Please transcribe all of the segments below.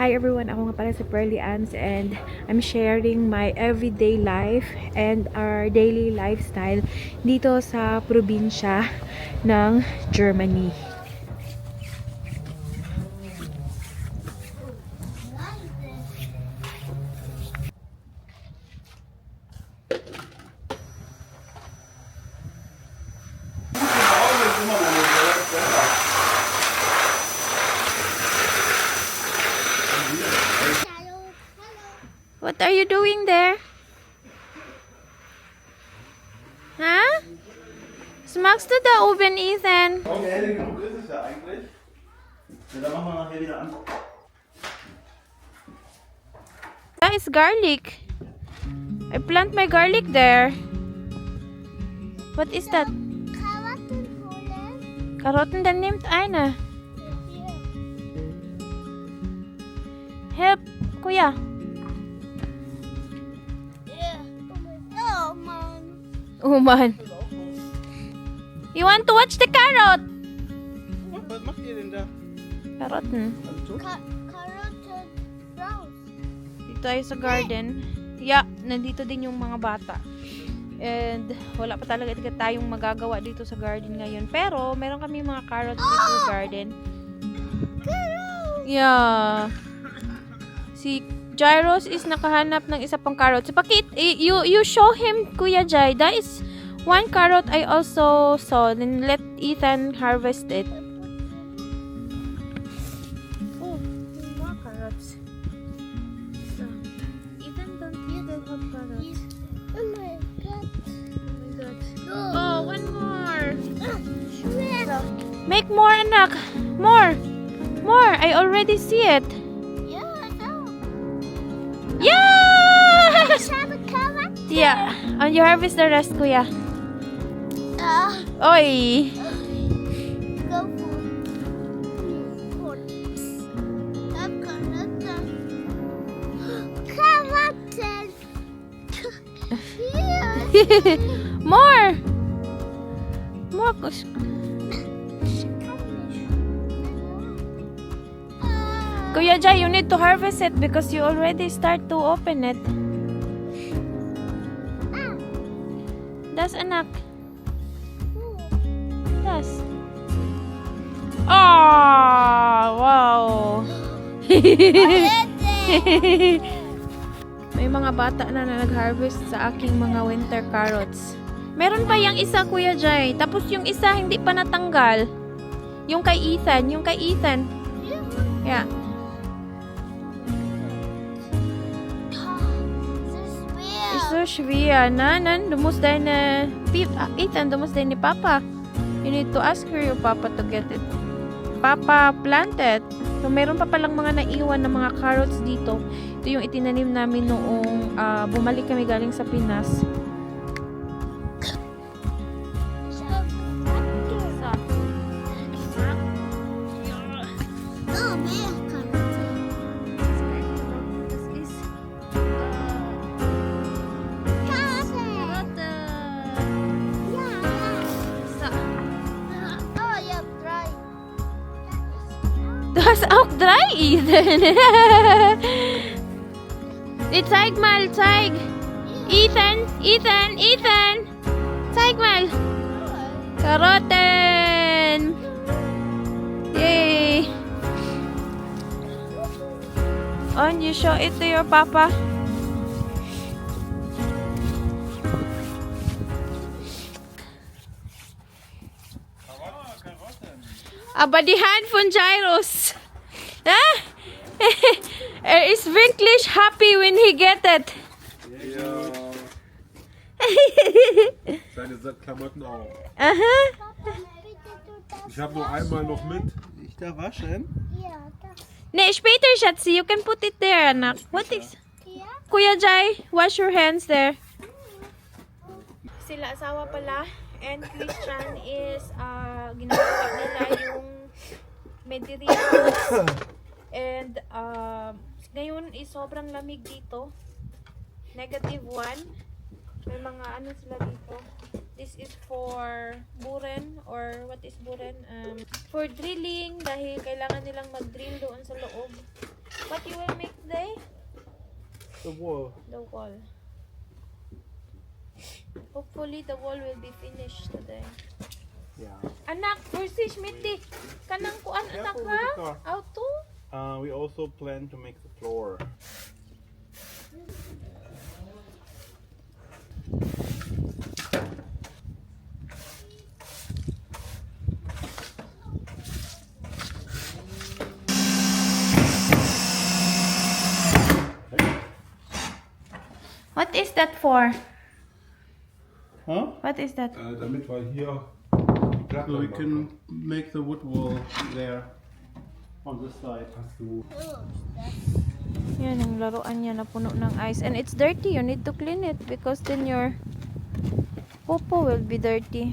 Hi everyone, ako nga pala si Pearly Anns and I'm sharing my everyday life and our daily lifestyle dito sa probinsya ng Germany. What are you doing there? Huh? Magst du da oben, Ethan? Okay, hell genug ist es ja eigentlich. Ja, dann machen wir nachher wieder an. That is garlic. I plant my garlic there. What is that? Karotten holen. Karotten, dann nimmt eine. Help, Kuya. Oh man. Oh man. You want to watch the carrot? Was macht ihr denn da? Karotten. Karotten raus. Dito tayo sa garden. Yeah, nandito din yung mga bata. And wala pa talaga tayong magagawa dito sa garden ngayon. Pero meron kami mga carrots dito sa garden. Yeah. Si Gyros is nakahanap ng isa pang carrot. So, you show him, Kuya Jai. That is one carrot I also saw. Then let Ethan harvest it. Oh, more carrots. So, Ethan, don't you have carrots? Oh my god. Oh my God. Oh. Oh, one more. Schwer. Make more, anak. More. More. I already see it. Ja, so. Yeah! Ich habe Karotten. Yeah. And you harvest the rest, Kuya. Ah, Oy. go for. Karotten. Karotten. Hier. More. More. Kuya Jai, you need to harvest it because you already start to open it. Das, anak. Das. Oh, wow. May mga bata na nag-harvest sa aking mga winter carrots. Meron pa yung isa, Kuya Jai. Tapos yung isa hindi pa natanggal. Yung kay Ethan. Yeah. Ist so schwer, na? Du musst deine... Ethan, du musst deine Papa. You need to ask her your Papa to get it. Papa planted. So, meron pa palang mga naiwan na mga carrots dito. Ito yung itinanim namin noong bumalik kami galing sa Pinas. Oh, mehr Karotten. Karotten. Ja, ja. Oh, ich hab 3. Du hast auch 3, Ethan. Zeig mal, zeig. Ethan. Zeig mal. Karotten. Yay. And you show it to your papa. Aber die Hand von Gyros. Ah? Ist wirklich happy when he get it. Ja. Seine Klamotten auch. Aha. Ich habe nur einmal noch mit. Ich da waschen? Ja, das. Nee, später, Schatzi. You can put it there, anak. What is... Ja. Kuya Jai, wash your hands there. Sila asawa pala. And Christian is, ginagawa nila yung meditation. And, ngayon is sobrang lamig dito. -1. May mga ano sila dito. This is for buren, or what is buren? For drilling, dahil kailangan nilang mag-drill doon sa loob. What you will make today? The wall. The wall. Hopefully, the wall will be finished today. Yeah. Anak, versus Miti. Kanang kuan, anak Careful ha? with the car. Auto? We also plan to make the floor. What is that for? Huh? What is that? Damit wir hier die Platten So we machen. can make the wood wall there on this side. Hast du Yan, ang laruan niya na puno ng ice. And it's dirty. You need to clean it because then your popo will be dirty.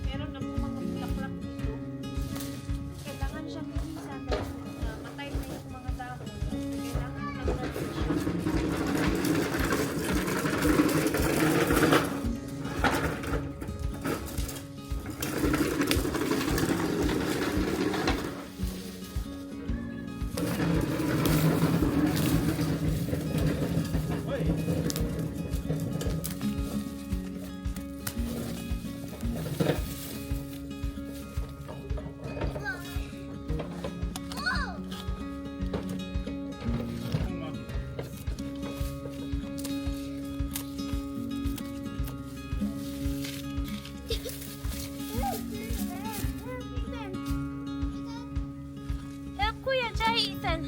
Meron na po mga bulaklak dito. Kailangan siyang linisan dahil matay na yung mga dahon. Kailangan tanggalin siya. Help Kuya Jai, Ethan.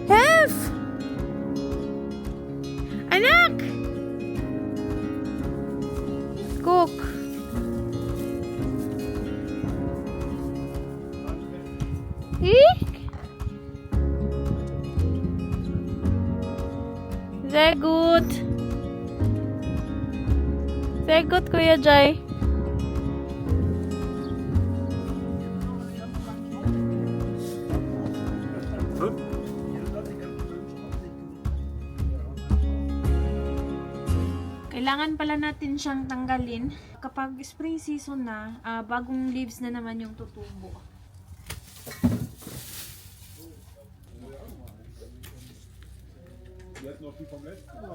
Help! Anak! Cook. Ik? Sehr gut. Sehr gut, Kuya Jai. Kailangan pala natin siyang tanggalin kapag spring season na, bagong leaves na naman yung tutubo. Jetzt noch die vom letzten Mal.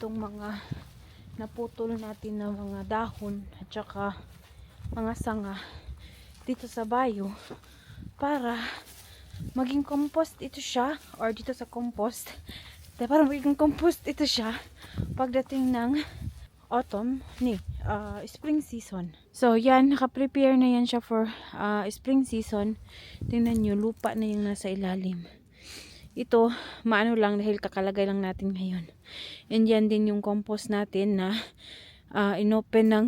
itong mga naputol natin na mga dahon at saka mga sanga dito sa bayo para maging compost ito siya, or dito sa compost para maging compost ito siya pagdating ng autumn spring season. So yan, naka-prepare na yan siya for spring season. Tingnan nyo, lupa na yung nasa ilalim. Ito, maano lang dahil kakalagay lang natin ngayon. And yan din yung compost natin na inopen ng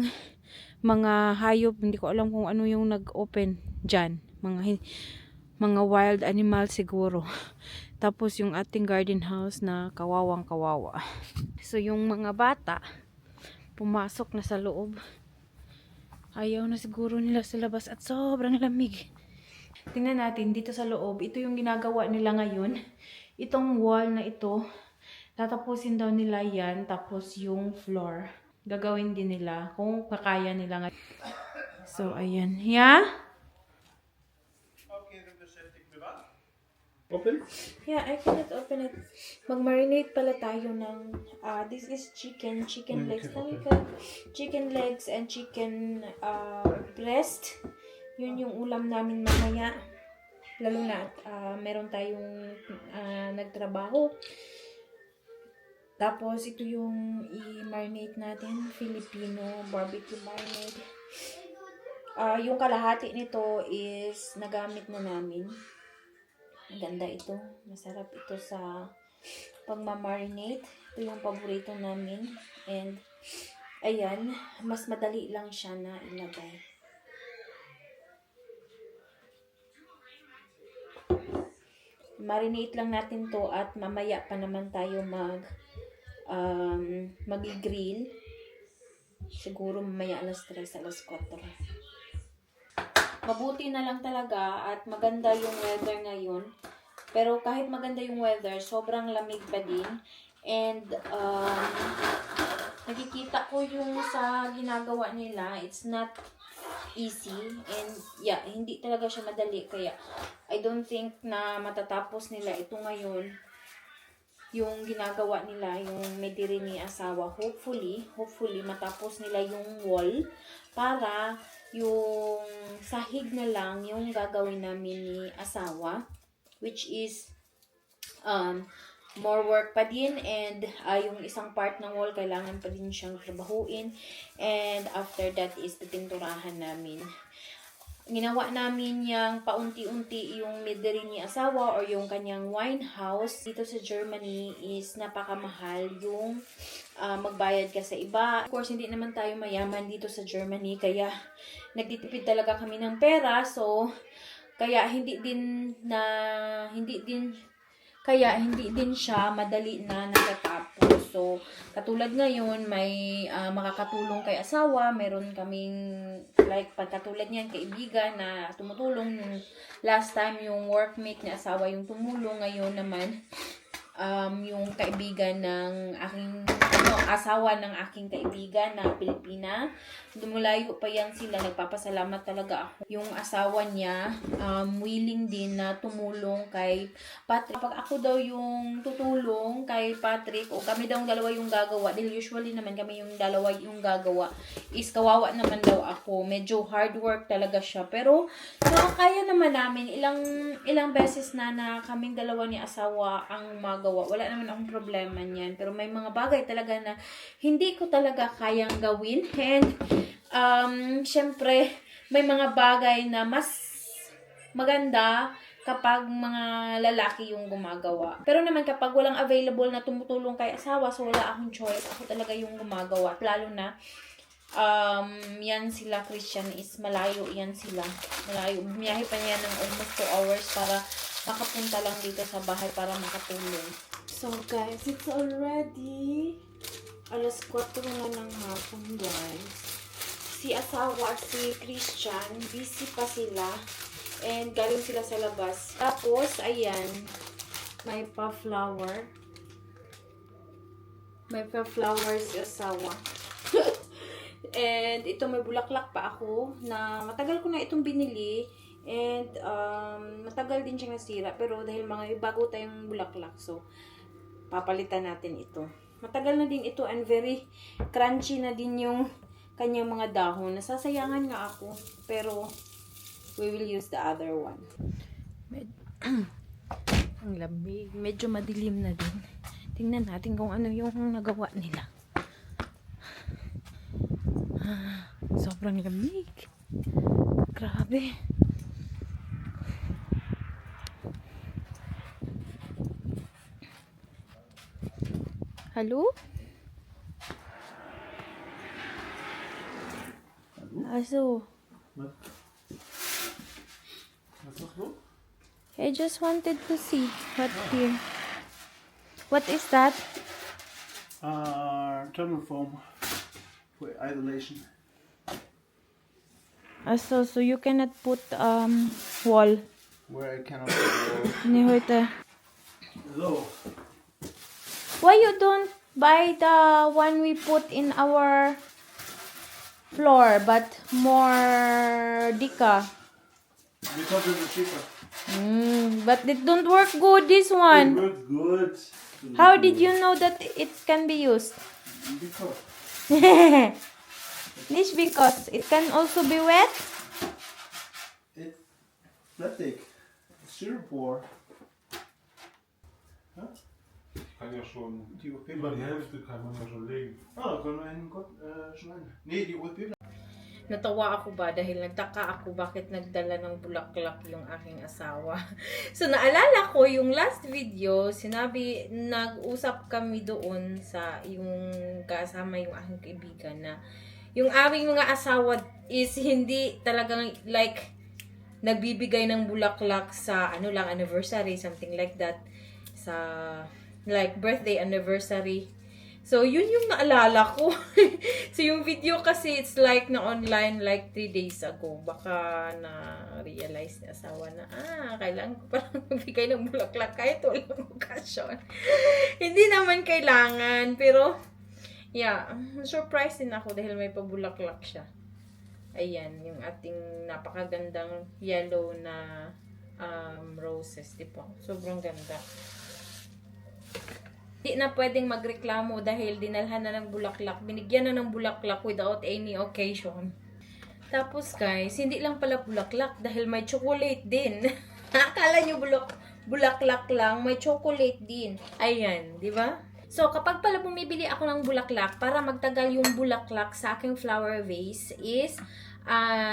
mga hayop. Hindi ko alam kung ano yung nag-open dyan. Mga wild animal siguro. Tapos yung ating garden house na kawawang kawawa. So yung mga bata, pumasok na sa loob. Ayaw na siguro nila sa labas at sobrang lamig. Tingnan natin dito sa loob. Ito yung ginagawa nila ngayon. Itong wall na ito, tatapusin daw nila yan. Tapos yung floor, gagawin din nila kung kakaya nila ngayon. So, ayan. Yeah? Okay, then the septic bewaard. Open? Yeah, I cannot open it. Mag-marinate pala tayo ng, this is chicken legs. Chicken legs and chicken breast. Yun yung ulam namin mamaya. Lalo na meron tayong nagtrabaho. Tapos ito yung i-marinate natin, Filipino barbecue marinade. Yung kalahati nito is nagamit na namin. Maganda ito. Masarap ito sa pagmamarinate. Ito yung paborito namin. And ayan, mas madali lang siya na ilagay. Marinate lang natin to at mamaya pa naman tayo mag-grill. Siguro mamaya alas 3, alas 4. Mabuti na lang talaga at maganda yung weather ngayon. Pero kahit maganda yung weather, sobrang lamig pa din. And nakikita ko yung sa ginagawa nila, it's not easy. And yeah, hindi talaga siya madali. Kaya I don't think na matatapos nila ito ngayon. Yung ginagawa nila, yung mediri ni asawa. Hopefully matapos nila yung wall para yung sahig na lang yung gagawin namin ni asawa, which is more work pa din, and yung isang part ng wall kailangan pa din siyang trabahuin, and after that is pipinturahan namin. Ginawa namin yung paunti-unti yung midiri ni asawa or yung kanyang wine house. Dito sa Germany is napakamahal yung magbayad ka sa iba. Of course, hindi naman tayo mayaman dito sa Germany, kaya nagtitipid talaga kami ng pera. So, kaya hindi din siya madali na natatapos. So, katulad ngayon, may makakatulong kay asawa. Meron kaming, like, pagkatulad niyan, kaibigan na tumutulong. Yung last time, yung workmate ni asawa yung tumulong. Ngayon naman, yung kaibigan ng aking, asawa ng aking kaibigan na Pilipina. Dumulayo pa yan sila. Nagpapasalamat talaga ako. Yung asawa niya, willing din na tumulong kay Patrick. Kapag ako daw yung tutulong kay Patrick, o kami daw dalawa yung gagawa, dahil usually naman kami yung dalawa yung gagawa, is kawawa naman daw ako. Medyo hard work talaga siya. Pero, kaya naman namin. Ilang beses na kaming dalawa ni asawa ang magawa. Wala naman akong problema niyan. Pero may mga bagay talaga na hindi ko talaga kayang gawin. And, syempre, may mga bagay na mas maganda kapag mga lalaki yung gumagawa. Pero naman kapag walang available na tumutulong kay asawa, so wala akong choice. Ako talaga yung gumagawa. Lalo na, yan sila, Christian, is malayo yan sila. Malayo. Bumiyahe pa niya ng almost 2 hours para makapunta lang dito sa bahay para makatulong. So guys, it's already alas 4 na ng hapon, guys. Si asawa at si Christian, busy pa sila. And galing sila sa labas. Tapos, ayan, may pa-flower. May pa-flower si asawa. And ito, may bulaklak pa ako na matagal ko na itong binili. And matagal din siyang nasira. Pero dahil mga bago tayong bulaklak, so papalitan natin ito. Matagal na din ito and very crunchy na din yung kanyang mga dahon. Nasasayangan nga ako. Pero, we will use the other one. Ang lamig. Medyo madilim na din. Tingnan natin kung ano yung nagawa nila. Sobrang lamig. Grabe. Hello? Also, Was ist los? I just wanted to see what here. What is that? Tunnel foam for isolation. So you cannot put wall. Where I cannot go. Ni heute. So, Why you don't buy the one we put in our floor but more dika? because it's cheaper. But it don't work good this It one. works good. How did you know that it can be used? Because This because it can also be wet. it's plastic. Styropor. Kann ja schon, Die UFP über die Hälfte kann man ja schon legen. Ah, können wir einen Gott schneiden. Nee, die UFP. Natawa ako ba dahil nagtaka ako bakit nagdala ng bulaklak yung aking asawa. So naalala ko yung last video, nag-usap kami doon sa yung kasama yung aking kaibigan na yung aming mga asawa is hindi talagang like nagbibigay ng bulaklak sa anniversary, something like that, sa like birthday anniversary. So, yun yung naalala ko. So, yung video kasi, it's like na online like 3 days ago. Baka na-realize ni asawa na, kailangan ko parang magbigay ng bulaklak kahit walang okasyon. Hindi naman kailangan. Pero, yeah, surprised din ako dahil may pabulaklak siya. Ayan, yung ating napakagandang yellow na roses, di ba? Sobrang ganda. Hindi na pwedeng magreklamo dahil dinalhan na ng bulaklak. Binigyan na ng bulaklak without any occasion. Tapos guys, hindi lang pala bulaklak dahil may chocolate din. Akala nyo bulaklak lang, may chocolate din. Ayan, di ba? So, kapag pala bumibili ako ng bulaklak, para magtagal yung bulaklak sa aking flower vase is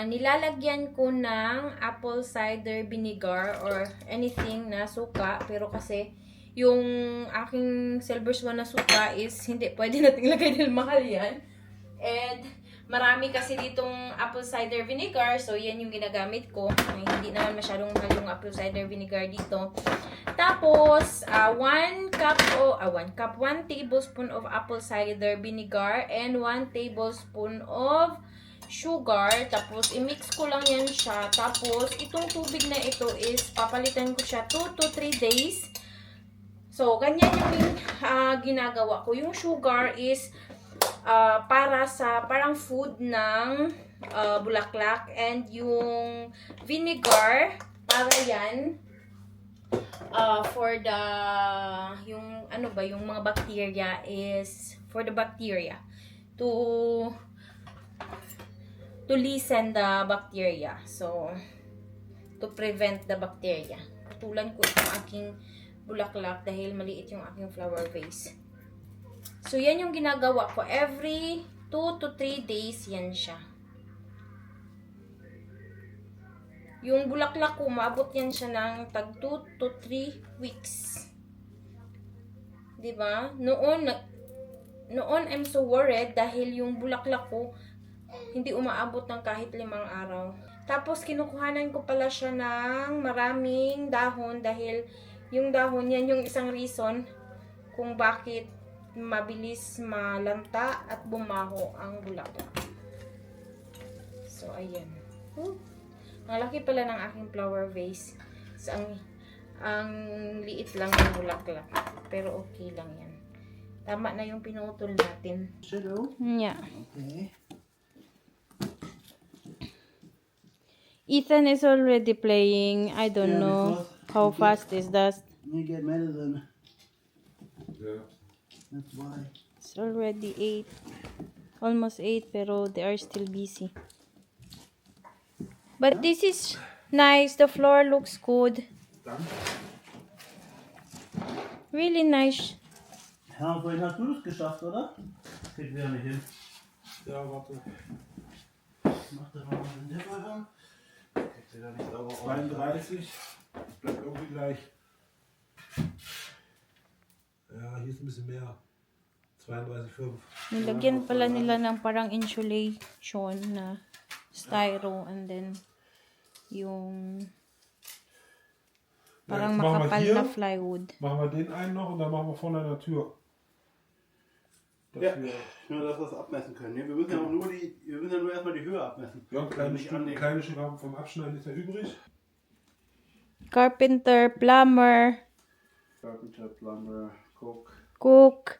nilalagyan ko ng apple cider vinegar or anything na suka. Pero kasi yung aking silver swan na suka is hindi pwede nating lagay dahil mahal yan. And marami kasi ditong apple cider vinegar. So, yan yung ginagamit ko. Hindi naman masyadong mahal yung apple cider vinegar dito. Tapos, 1 tablespoon of apple cider vinegar and 1 tablespoon of sugar. Tapos, i-mix ko lang yan siya. Tapos, itong tubig na ito is papalitan ko siya 2 to 3 days. So, ganyan yung ginagawa ko. Yung sugar is para sa parang food ng bulaklak, and yung vinegar para yan for the yung yung mga bacteria is for the bacteria to lessen the bacteria. So, to prevent the bacteria. Patulan ko itong aking bulaklak dahil maliit yung aking flower vase. So, yan yung ginagawa ko. Every 2 to 3 days, yan siya. Yung bulaklak ko, maabot yan siya ng tag 2 to 3 weeks. Diba? Noon, I'm so worried dahil yung bulaklak ko, hindi umaabot ng kahit 5 araw. Tapos, kinukuhanan ko pala siya ng maraming dahon dahil yung dahon, yan yung isang reason kung bakit mabilis malanta at bumaho ang bulaklak. So, ayan. Ang laki pala ng aking flower vase. So, ang liit lang ng bulaklak. Pero okay lang yan. Tama na yung pinutol natin. Shadow. Yeah. Okay. Ethan is already playing. I don't know how fast is that. We get mad at them. Ja. That's why. It's already 8. Almost 8, pero they are still busy. But this is nice. The floor looks good. Dann? Really nice. Ja, vorhin hast du das geschafft, oder? Kriegt wir ja nicht hin. Ja, warte. Mach das mal in der Wagen. Kriegt sie da nicht sauber auf. 32. Bleibt irgendwie gleich. Ja, hier ist ein bisschen mehr. 32,5. Nilagyan pala nila ng parang insulation na styro and then yung parang jetzt machen wir makapal hier. na plywood. Machen wir den einen noch und dann machen wir vorne an der Tür. Dass Ja. wir, Nur, dass wir es abmessen können. Ne? Wir müssen ja auch nur erstmal die Höhe abmessen. ja, Nicht anlegen. kleine Stück haben vom Abschneiden ist ja übrig. Carpenter, plumber, Carpenter, Plumber, Cook. cook.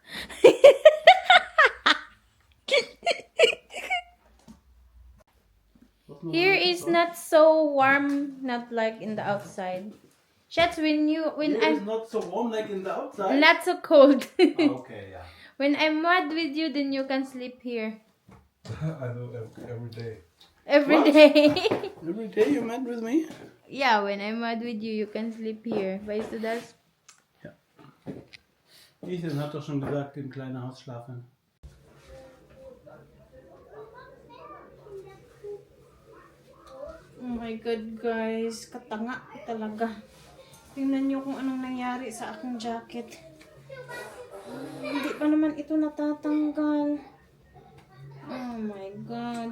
Here is not so warm, not like in the outside. Schatz, when Here I'm is not so warm like in the outside. not so cold. Okay, yeah. When I'm mad with you, then you can sleep here Also every day. every What? day. Every day you met with me? Yeah, when I'm mad with you, you can sleep here. Weißt du das? Ethan hat doch schon gesagt, im kleinen Haus schlafen. Oh my God, guys. Katanga talaga. Tingnan nyo kung anong nangyari sa aking jacket. Hindi pa naman ito natatanggal. Oh my God.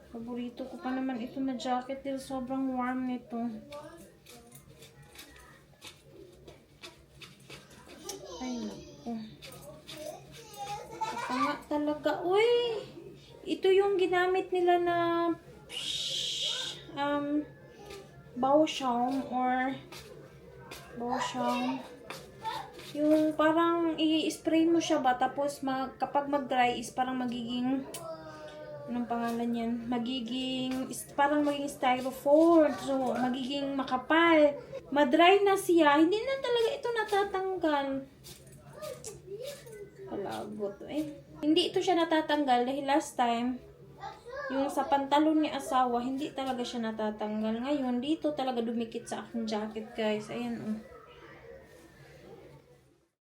Paborito ko pa naman ito na jacket dahil sobrang warm nito. Ay, naku. Katanga talaga. Uy! Ito yung ginamit nila na Baoshaum or Baoshaum. Yung parang i-spray mo siya ba tapos kapag mag-dry is parang magiging anong pangalan yan? Parang magiging styrofoam. So, magiging makapal. Ma-dry na siya. Hindi na talaga ito natatanggal. Palagot eh. Hindi ito siya natatanggal dahil last time, yung sa pantalon ni asawa, hindi talaga siya natatanggal. Ngayon, dito talaga dumikit sa aking jacket, guys. Ayan, oh.